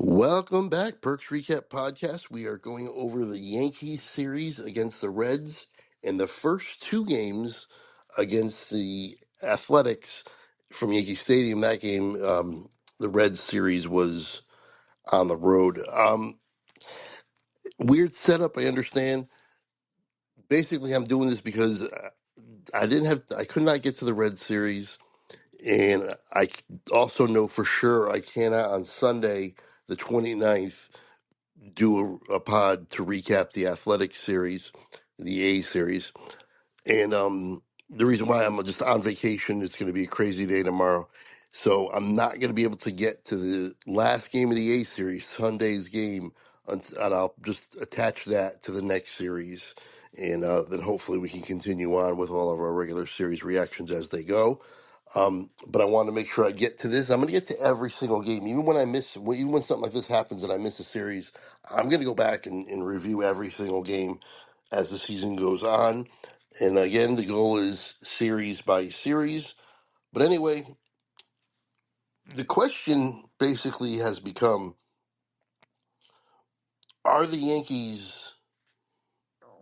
Welcome back, Perks Recap Podcast. We are going over the Yankees series against the Reds and the first two games against the Athletics from Yankee Stadium. That game, the Reds series was on the road. Weird setup, I understand. Basically, I'm doing this because I could not get to the Reds series, and I also know for sure I cannot on Sunday, the 29th, do a pod to recap the athletic series, the A series. And the reason why I'm just on vacation, it's going to be a crazy day tomorrow. So I'm not going to be able to get to the last game of the A series, Sunday's game, and I'll just attach that to the next series. And then hopefully we can continue on with all of our regular series reactions as they go. But I want to make sure I get to this. I'm going to get to every single game, even when even when something like this happens and I miss a series. I'm going to go back and review every single game as the season goes on. And again, the goal is series by series. But anyway, the question basically has become: are the Yankees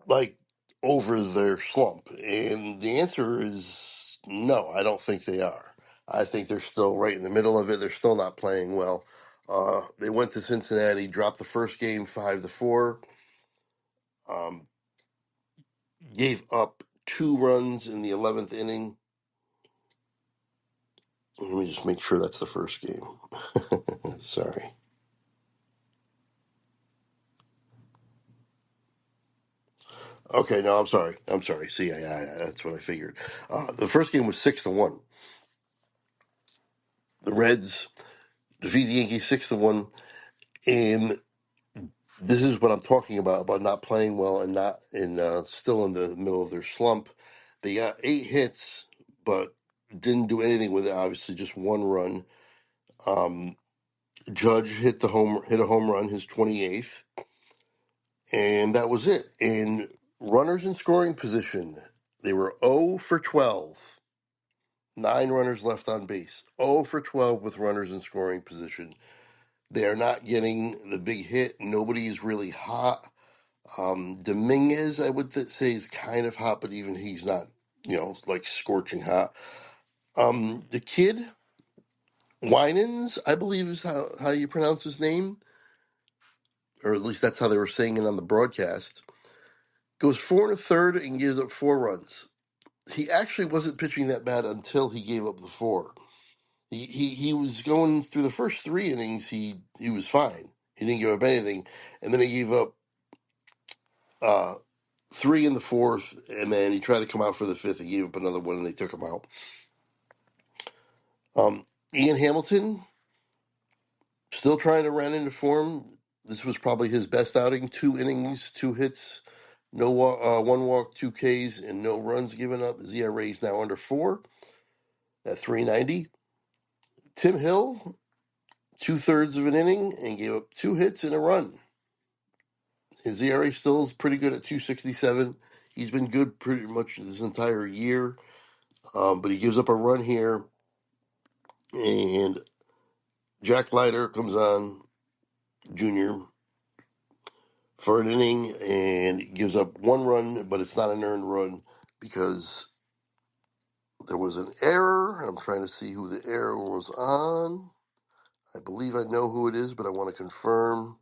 like over their slump? And the answer is no, I don't think they are. I think they're still right in the middle of it. They're still not playing well. They went to Cincinnati, dropped the first game 5-4, um, gave up 2 runs in the 11th inning. Let me just make sure that's the first game. Sorry. Okay, no, I'm sorry. I'm sorry. See, that's what I figured. The first game was 6-1. The Reds defeat the Yankees 6-1, and this is what I'm talking about not playing well and not in still in the middle of their slump. They got 8 hits, but didn't do anything with it. Obviously, just 1 run. Um, Judge hit a home run, his 28th, and that was it. And runners in scoring position, they were 0 for 12. 9 runners left on base. 0 for 12 with runners in scoring position. They are not getting the big hit. Nobody's really hot. Dominguez, I would say, is kind of hot, but even he's not, like scorching hot. The kid, Winans, I believe is how you pronounce his name, or at least that's how they were saying it on the broadcast, goes 4 1/3 and gives up 4 runs. He actually wasn't pitching that bad until he gave up the four. He was going through the first 3 innings. He was fine. He didn't give up anything, and then he gave up uh, three in the fourth, and then he tried to come out for the fifth. He gave up another one, and they took him out. Um, Ian Hamilton still trying to run into form. This was probably his best outing: 2 innings, 2 hits, no 1 walk, 2 Ks, and no runs given up. His ERA is now under 4 at 3.90. Tim Hill, 2/3 of an inning, and gave up 2 hits and a run. His ERA still is pretty good at 2.67. He's been good pretty much this entire year, but he gives up a run here, and Jack Leiter comes on, junior, for an inning, and he gives up 1 run, but it's not an earned run because there was an error. I'm trying to see who the error was on. I believe I know who it is, but I want to confirm.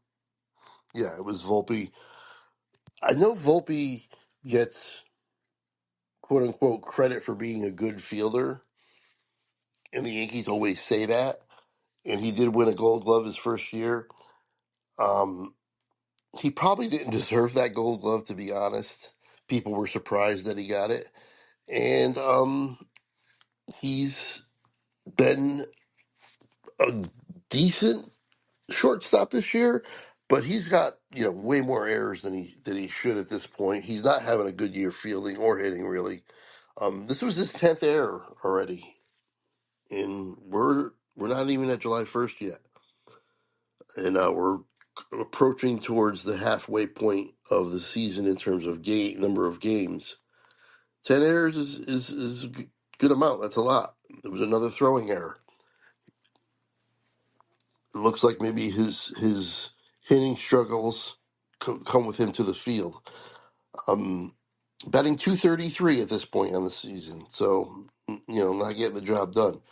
Yeah, it was Volpe. I know Volpe gets quote unquote credit for being a good fielder, and the Yankees always say that. And he did win a Gold Glove his first year. Um, he probably didn't deserve that Gold Glove, to be honest. People were surprised that he got it, and he's been a decent shortstop this year. But he's got way more errors than he should at this point. He's not having a good year fielding or hitting really. This was his 10th error already, and we're not even at July 1st yet, and we're approaching towards the halfway point of the season in terms of number of games. 10 errors is a good amount. That's a lot. There was another throwing error. It looks like maybe his hitting struggles come with him to the field. Um, Batting 233 at this point on the season, so not getting the job done.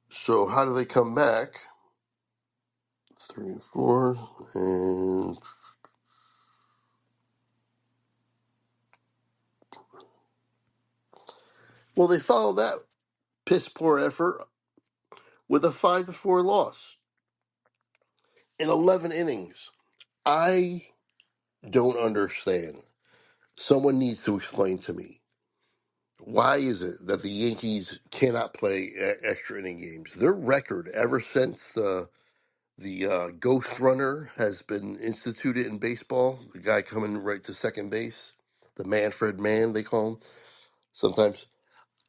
So how do they come back? 3 and 4, and well, they follow that piss poor effort with a 5-4 loss in 11 innings. I don't understand. Someone needs to explain to me, why is it that the Yankees cannot play extra inning games? Their record ever since the ghost runner has been instituted in baseball, the guy coming right to second base, the Manfred Man they call him sometimes.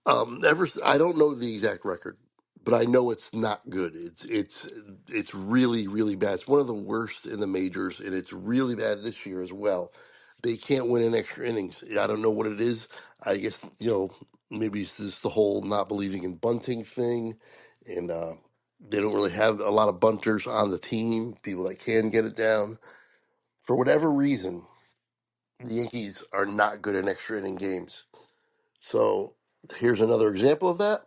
I don't know the exact record, but I know it's not good. It's really really bad. It's one of the worst in the majors, and it's really bad this year as well. They can't win in extra innings. I don't know what it is. I guess maybe it's just the whole not believing in bunting thing, and they don't really have a lot of bunters on the team. People that can get it down for whatever reason. The Yankees are not good in extra inning games. So here's another example of that.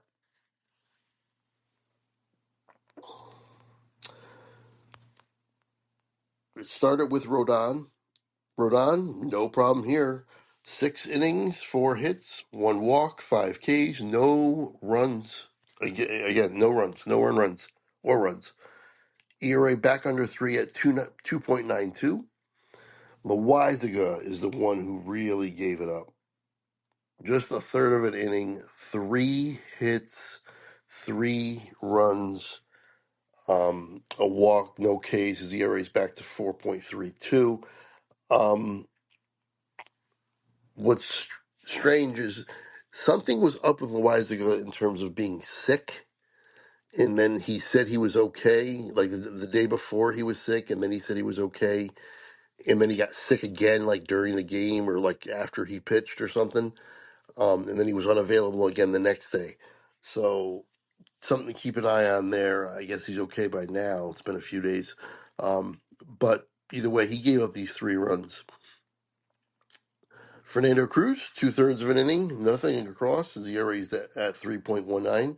It started with Rodon. Rodon, no problem here. 6 innings, 4 hits, 1 walk, 5 Ks, no runs. Again, no runs, no earned runs or runs. ERA back under 3 at 2.92. Loizaga is the one who really gave it up. Just a third of an inning, 3 hits, 3 runs, a walk, no Ks. His ERA is back to 4.32. What's strange is something was up with Loizaga in terms of being sick, and then he said he was okay. Like the day before, he was sick, and then he said he was okay, and then he got sick again, like during the game or like after he pitched or something. And then he was unavailable again the next day. So something to keep an eye on there. I guess he's okay by now. It's been a few days, but either way, he gave up these 3 runs. Fernando Cruz, 2/3 of an inning, nothing across. His ERA is at 3.19.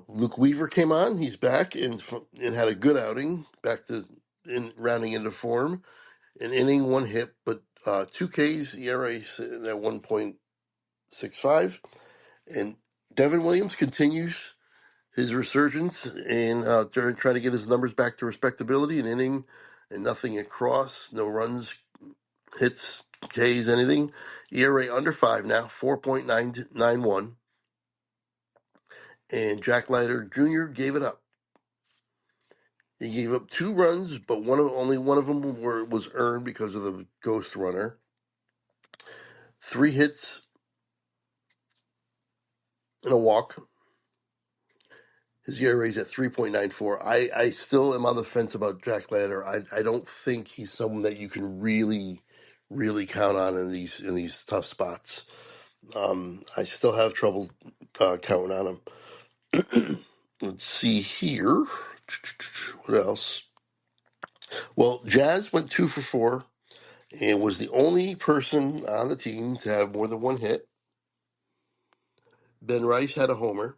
Luke Weaver came on. He's back and had a good outing, back to rounding into form. An inning, 1 hit, but 2 Ks. ERA at 1.65. And Devin Williams continues his resurgence and trying to get his numbers back to respectability. An inning and nothing across, no runs, hits, Ks, anything. ERA under 5 now, 4.991. And Jack Leiter Jr. gave it up. He gave up 2 runs, but only one of them was earned because of the ghost runner. 3 hits and a walk. His ERA is at 3.94. I still am on the fence about Jack Leiter. I don't think he's someone that you can really, really count on in these tough spots. I still have trouble counting on him. Let's see here. What else? Well, Jazz went 2 for 4 and was the only person on the team to have more than 1 hit. Ben Rice had a homer.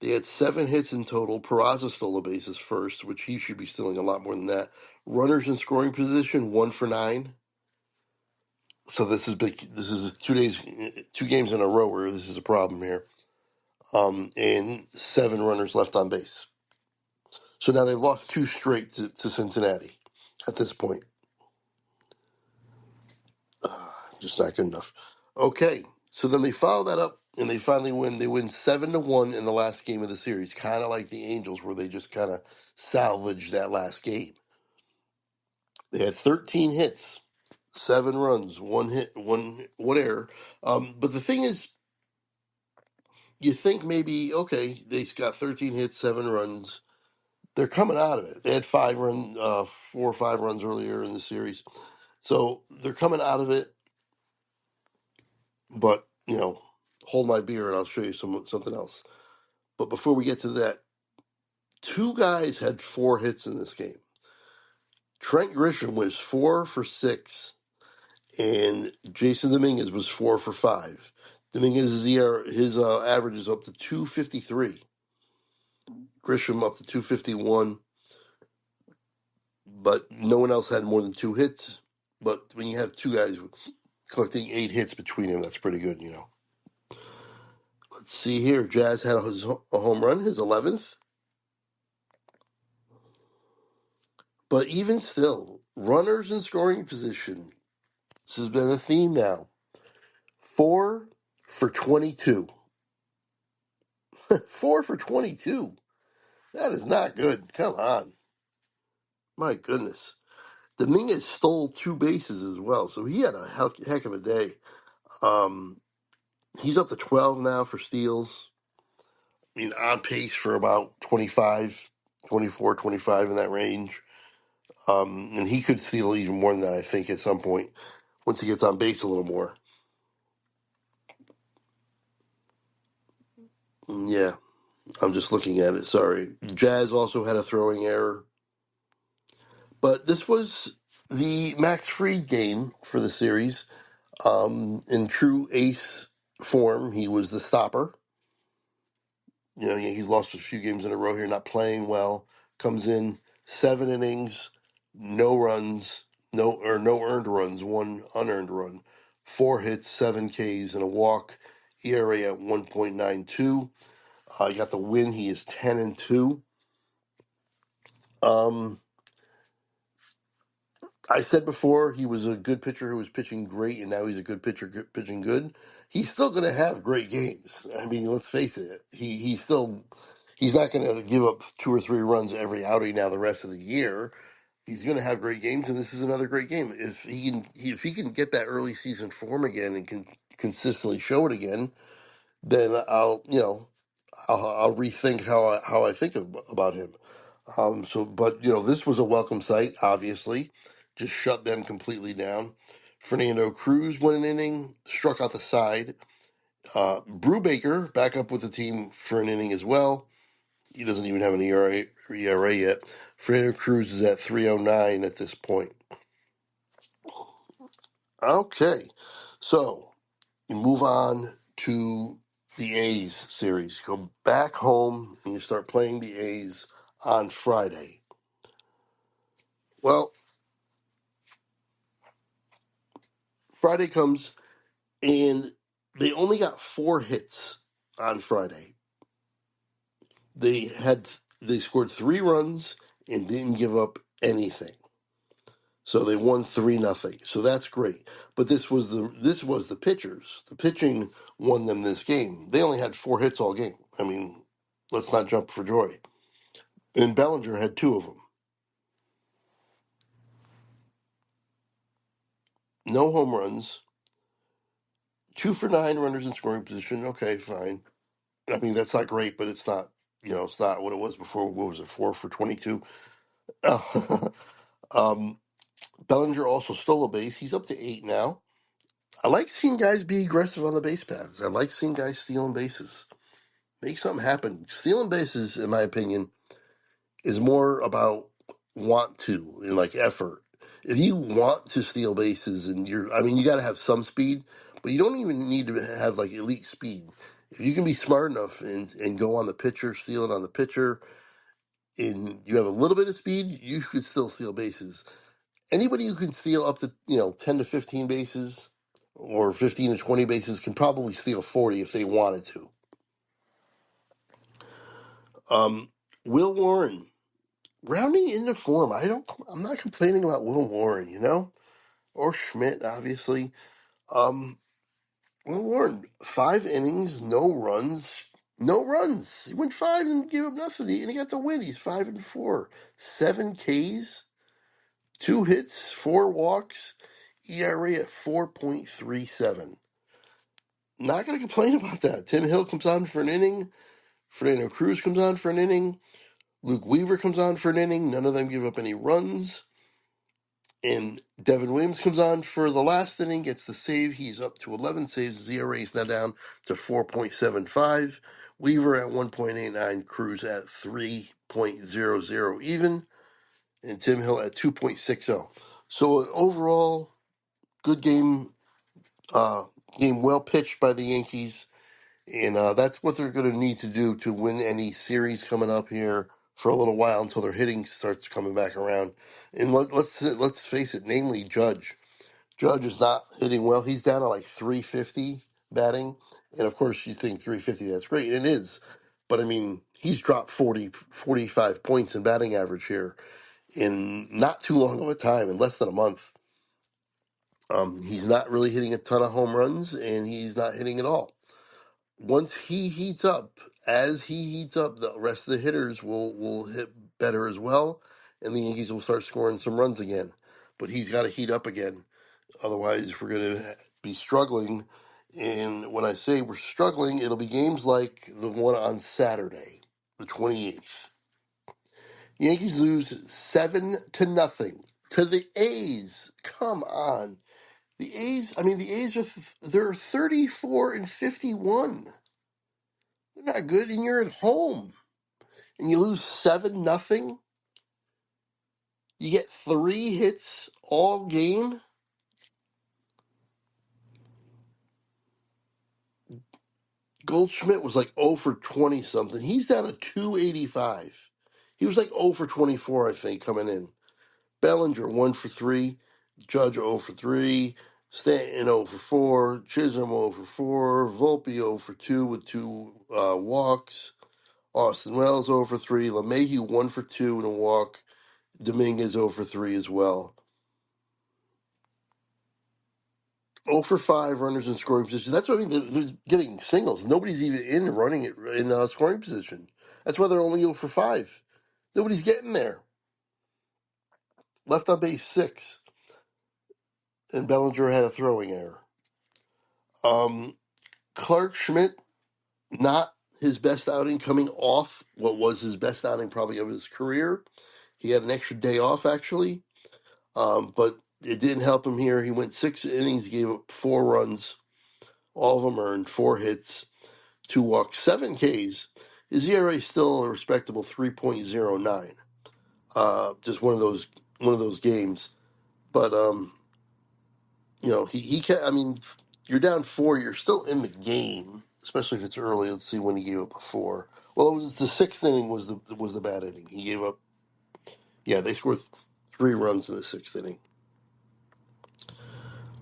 They had 7 hits in total. Peraza stole the bases first, which he should be stealing a lot more than that. Runners in scoring position, 1 for 9. So this is big. This is 2 games in a row where this is a problem here. And 7 runners left on base. So now they've lost 2 straight to Cincinnati at this point. Just not good enough. Okay, so then they follow that up and they finally win. They win 7-1 in the last game of the series, kind of like the Angels, where they just kind of salvaged that last game. They had 13 hits, 7 runs, 1 hit, one error. But the thing is, you think maybe okay, they got 13 hits, 7 runs. They're coming out of it. They had 4 or 5 runs earlier in the series, so they're coming out of it. But hold my beer and I'll show you something else. But before we get to that, Two guys had 4 hits in this game. Trent Grisham was 4 for 6, and Jason Dominguez was 4 for 5. Dominguez's his average is up to 253. Grisham up to 251, but no one else had more than 2 hits. But when you have two guys collecting 8 hits between them, that's pretty good, you know. Let's see here. Jazz had a home run, his 11th. But even still, runners in scoring position. This has been a theme now. 4 for 22. 4 for 22. That is not good. Come on. My goodness. Dominguez stole 2 bases as well, so he had a heck of a day. He's up to 12 now for steals. I mean, on pace for about 25, 24, 25 in that range. And he could steal even more than that, I think, at some point, once he gets on base a little more. Yeah, I'm just looking at it. Sorry. Jazz also had a throwing error. But this was the Max Fried game for the series. In true ace form, he was the stopper. You know, he's lost a few games in a row here, not playing well. Comes in 7 innings, no runs, no earned runs, one unearned run, 4 hits, 7 Ks, and a walk. ERA at 1.92. He got the win. He is 10-2. Um, I said before he was a good pitcher who was pitching great, and now he's a good pitcher pitching good. He's still going to have great games. I mean, let's face it. He's not going to give up 2 or 3 runs every outing now the rest of the year. He's going to have great games, and this is another great game. If he can get that early season form again and can consistently show it again, then I'll rethink how I think about him. But this was a welcome sight. Obviously, just shut them completely down. Fernando Cruz won an inning, struck out the side. Brubaker back up with the team for an inning as well. He doesn't even have an ERA yet. Fernando Cruz is at 309 at this point. Okay, so you move on to the A's series. Go back home and you start playing the A's on Friday. Well, Friday comes and they only got 4 hits on Friday. They scored 3 runs and didn't give up anything. So they won 3-0. So that's great. But this was the pitchers. The pitching won them this game. They only had 4 hits all game. I mean, let's not jump for joy. And Bellinger had 2 of them. No home runs. 2 for 9 runners in scoring position. Okay, fine. I mean, that's not great, but it's not. It's not what it was before. What was it? 4 for 22. um, Bellinger also stole a base. He's up to 8 now. I like seeing guys be aggressive on the base paths. I like seeing guys stealing bases. Make something happen. Stealing bases, in my opinion, is more about want to and like effort. If you want to steal bases and you got to have some speed, but you don't even need to have like elite speed. If you can be smart enough and go on the pitcher, steal it on the pitcher, and you have a little bit of speed, you could still steal bases. Anybody who can steal up to 10 to 15 bases or 15 to 20 bases can probably steal 40 if they wanted to. Will Warren rounding into form. I'm not complaining about Will Warren, or Schmidt, obviously. Um, Will Warren, 5 innings, no runs, no runs. He went 5 and gave up nothing, and he got the win. He's 5-4, 7 Ks, 2 hits, 4 walks, ERA at 4.37. Not going to complain about that. Tim Hill comes on for an inning. Fernando Cruz comes on for an inning. Luke Weaver comes on for an inning. None of them give up any runs. And Devin Williams comes on for the last inning, gets the save. He's up to 11 saves. His ERA is now down to 4.75. Weaver at 1.89. Cruz at 3. 2.00 even, and Tim Hill at 2.60. So an overall good game, game well pitched by the Yankees, and that's what they're going to need to do to win any series coming up here for a little while until their hitting starts coming back around. And let's face it, namely Judge. Judge is not hitting well. He's down to like 350 batting. And of course, you think 350, that's great. And it is. But I mean, he's dropped 45 points in batting average here in not too long of a time, in less than a month. He's not really hitting a ton of home runs, and he's not hitting at all. Once he heats up, as he heats up, the rest of the hitters will hit better as well, and the Yankees will start scoring some runs again. But he's got to heat up again. Otherwise, we're going to be struggling. And when I say we're struggling, it'll be games like the one on Saturday, the 28th. Yankees lose 7-0 to the A's. Come on. The A's, I mean, the A's they're 34-51. They're not good, and you're at home. And you lose 7-0. You get 3 hits all game. Goldschmidt was like 0 for 20 something. He's down to 285. He was like 0 for 24, I think, coming in. Bellinger 1 for 3. Judge 0 for 3. Stanton 0 for 4. Chisholm 0 for 4. Volpe 0 for 2 with 2 walks. Austin Wells 0 for 3. LeMahieu 1 for 2 and a walk. Dominguez 0 for 3 as well. 0 for 5 runners in scoring position. That's what I mean. They're getting singles. Nobody's even in running it in scoring position. That's why they're only 0 for 5. Nobody's getting there. Left on base 6. And Bellinger had a throwing error. Clark Schmidt, not his best outing, coming off what was his best outing probably of his career. He had an extra day off, actually. But it didn't help him here. He went 6 innings, gave up 4 runs. All of them earned 4 hits, 2 walks, 7 Ks. His ERA is still a respectable 3.09. Just one of those games. But he can. I mean, you're down 4. You're still in the game, especially if it's early. Let's see when he gave up a 4. Well, it was the 6th inning was the bad inning. He gave up. Yeah, they scored 3 runs in the 6th inning.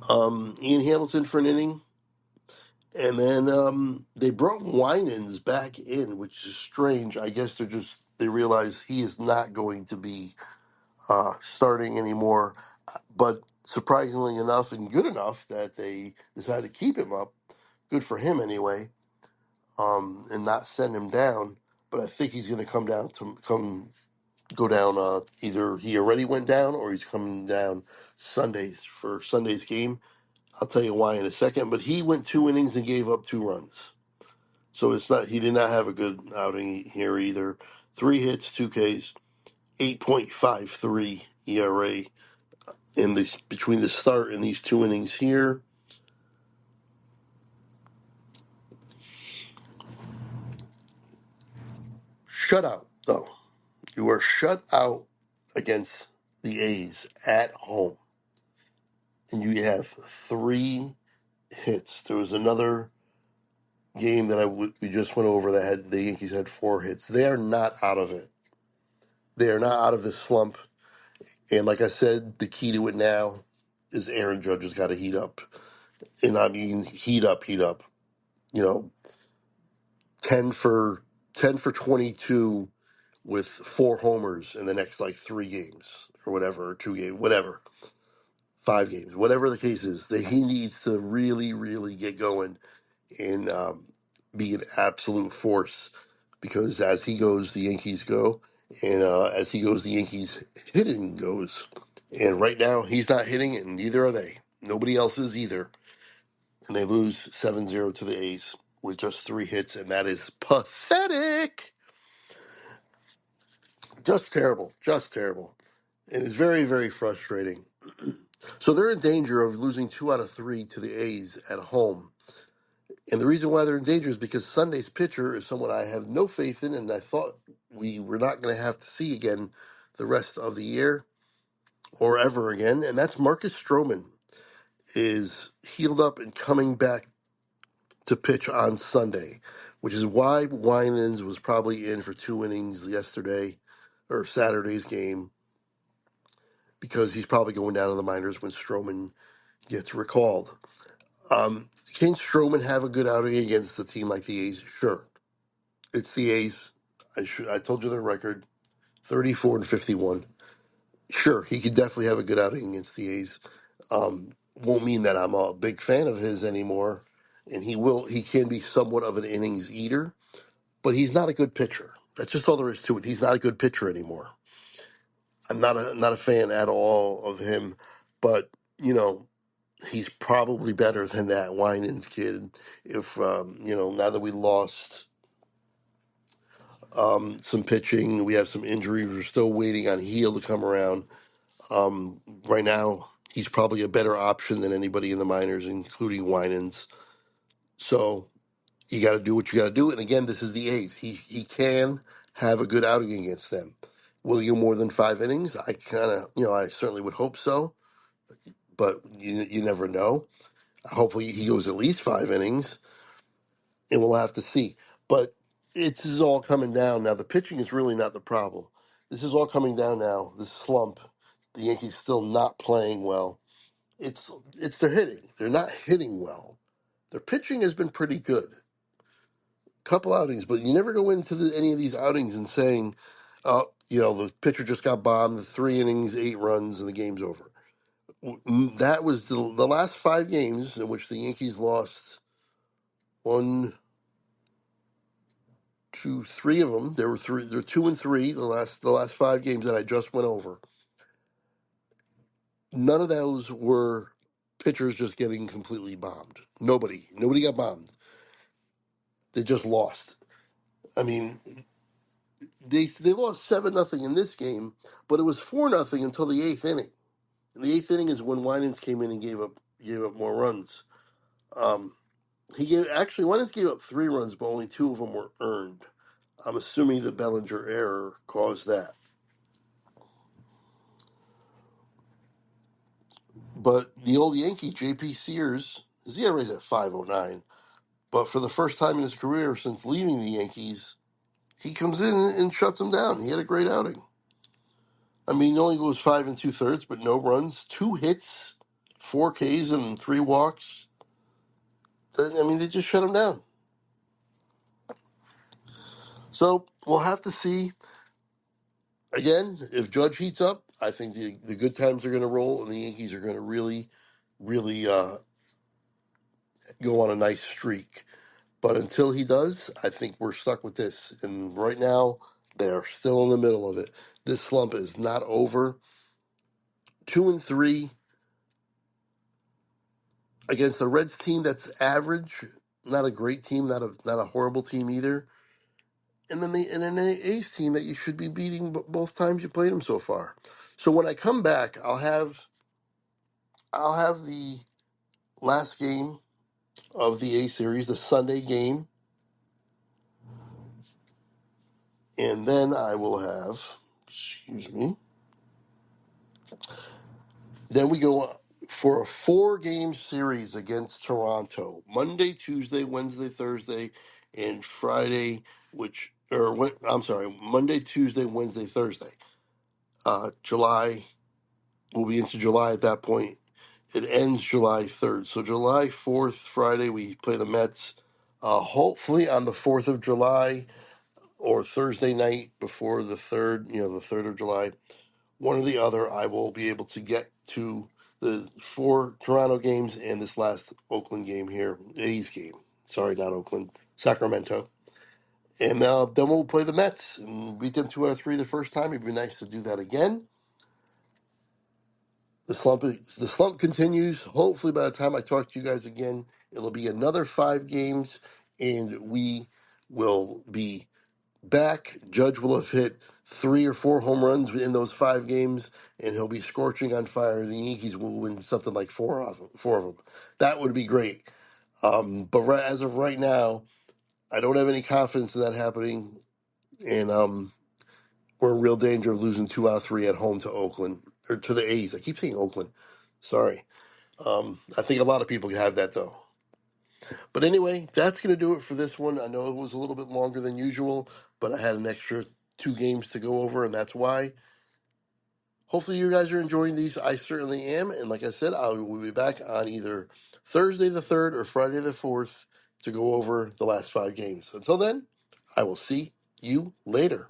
Ian Hamilton for an inning. And then they brought Winans back in, which is strange. I guess they realize he is not going to be starting anymore. But surprisingly enough and good enough that they decided to keep him up. Good for him anyway, and not send him down. But I think he's going to go down. Either he already went down or he's coming down Sundays for Sunday's game. I'll tell you why in a second. But he went 2 innings and gave up 2 runs. So he did not have a good outing here either. 3 hits, 2 Ks, 8.53 ERA in this between the start and these 2 innings here. Shutout, though. You are shut out against the A's at home. And you have 3 hits. There was another game that we just went over that had the Yankees had 4 hits. They are not out of it. They are not out of this slump. And like I said, the key to it now is Aaron Judge has got to heat up. And I mean heat up. 10 for 22 with 4 homers in the next like 3 games or whatever, or 2 games, whatever. 5 games, whatever the case is, that he needs to really, really get going and be an absolute force, because as he goes, the Yankees go, and as he goes, the Yankees hitting goes. And right now, he's not hitting, and neither are they. Nobody else is either. And they lose 7-0 to the A's with just 3 hits, and that is pathetic. Just terrible. Just terrible. And it's very, very frustrating. So they're in danger of losing 2 out of 3 to the A's at home. And the reason why they're in danger is because Sunday's pitcher is someone I have no faith in, and I thought we're not going to have to see again the rest of the year or ever again, and that's Marcus Stroman is healed up and coming back to pitch on Sunday, which is why Winans was probably in for 2 innings yesterday or Saturday's game, because he's probably going down to the minors when Stroman gets recalled. Can Stroman have a good outing against a team like the A's? Sure. It's the A's. I told you their record, 34-51. Sure, he could definitely have a good outing against the A's. Won't mean that I'm a big fan of his anymore, and he can be somewhat of an innings eater, but he's not a good pitcher. That's just all there is to it. He's not a good pitcher anymore. I'm not a fan at all of him, but you know, he's probably better than that Winans kid. If now that we lost some pitching, we have some injuries. We're still waiting on Heel to come around. Right now, he's probably a better option than anybody in the minors, including Winans. So you got to do what you got to do. And again, this is the A's. He can have a good outing against them. Will he go more than 5 innings? I kind of, I certainly would hope so, but you never know. Hopefully, he goes at least 5 innings, and we'll have to see. But this is all coming down now. The pitching is really not the problem. This is all coming down now. This slump, the Yankees still not playing well. It's their hitting. They're not hitting well. Their pitching has been pretty good. Couple outings, but you never go into any of these outings and saying, the pitcher just got bombed, the 3 innings, 8 runs, and the game's over. That was the last 5 games in which the Yankees lost one, two, three of them. There were 2-3 the last 5 games that I just went over. None of those were pitchers just getting completely bombed. Nobody got bombed. They just lost. I mean, they lost 7-0 in this game, but it was 4-0 until the 8th inning. And the 8th inning is when Winans came in and gave up more runs. Winans gave up 3 runs, but only 2 of them were earned. I'm assuming the Bellinger error caused that. But the old Yankee, J.P. Sears, his ERA is at 5.09. But for the first time in his career since leaving the Yankees, he comes in and shuts them down. He had a great outing. I mean, he only goes 5 2/3, but no runs, 2 hits, 4 Ks, and 3 walks. I mean, they just shut him down. So we'll have to see. Again, if Judge heats up, I think the good times are going to roll, and the Yankees are going to really, really go on a nice streak. But until he does, I think we're stuck with this. And right now, they're still in the middle of it. This slump is not over. 2-3 against the Reds team that's average, not a great team, not a horrible team either. And then an A's team that you should be beating both times you played them so far. So when I come back, I'll have the last game of the A series, the Sunday game, and then I will have, excuse me, then we go for a 4-game series against Toronto, Monday, Tuesday, Wednesday, Thursday, and Friday, Monday, Tuesday, Wednesday, Thursday. July, we'll be into July at that point. It ends July 3rd. So July 4th, Friday, we play the Mets. Hopefully on the 4th of July or Thursday night before the 3rd, the 3rd of July, one or the other, I will be able to get to the 4 Toronto games and this last Oakland game here, A's game. Sorry, not Oakland, Sacramento. And then we'll play the Mets and beat them 2 out of 3 the first time. It'd be nice to do that again. The slump continues. Hopefully, by the time I talk to you guys again, it'll be another 5 games, and we will be back. Judge will have hit 3 or 4 home runs in those 5 games, and he'll be scorching on fire. The Yankees will win something like four of them. That would be great. But as of right now, I don't have any confidence in that happening, and we're in real danger of losing 2 out of 3 at home to Oakland or to the A's. I keep saying Oakland. Sorry. I think a lot of people have that though. But anyway, that's going to do it for this one. I know it was a little bit longer than usual, but I had an extra 2 games to go over, and that's why. Hopefully, you guys are enjoying these. I certainly am. And like I said, I will be back on either Thursday the 3rd or Friday the 4th to go over the last 5 games. Until then, I will see you later.